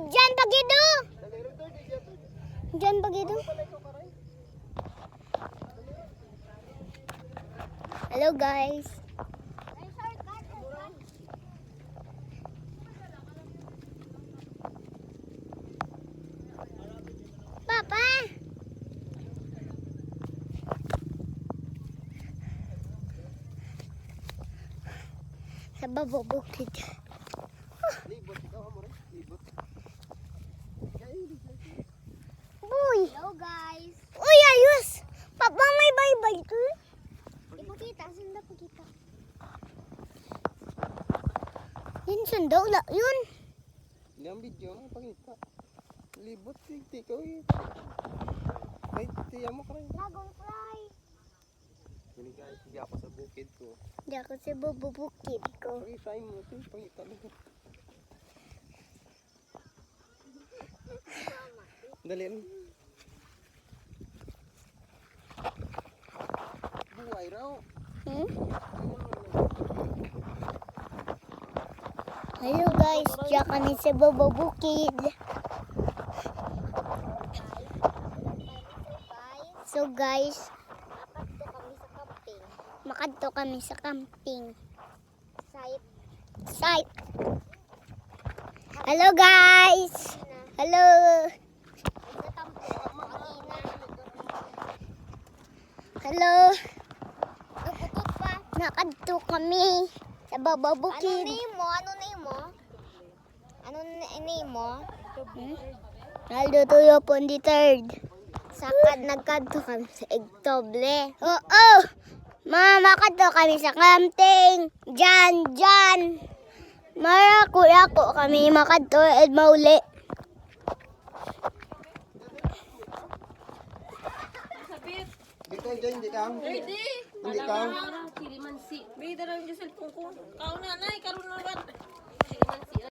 Diyan pagido. Diyan pagido. Hello guys. Papa. Sa bababukid. Libot ikaw mo rin. Libot. Uy. Hello guys. Uy, ayos. Papa, may bye-bye to. Ipakita, sanda pakita. Yun, sanda. Wala, yun. Ilang video nga pangita. Libot ikaw eh. Ay, tiyan mo ka rin. Dragonfly. Hindi guys, hindi ako sa bukid ko. Hindi ako sa bababukid ko. Pakita mo ito, pangita lang. Dali rin. Buhay raw. Hmm? Hello guys, diyan kami sa bababukid. So guys, Makadto kami sa camping. makadto kami sa camping. Site. Site. Hello guys. Hello. Sa tampo. Makina. Hello. Nagpupot pa. Nakadto kami sa bababukid. Ano name mo? Ano name mo? Ano name mo? Naldo tuyo po on the 3rd. Sakad nagkadto kami sa Igtoble. Oo. Mama, kadto kami sa camping. Diyan. Marako kami makadto at mauli. Dito, hindi ka. Hindi. Hindi ka. Kilimansi. May darang yung cellphone ko. Kau nanay, karon na ba? Kilimansi.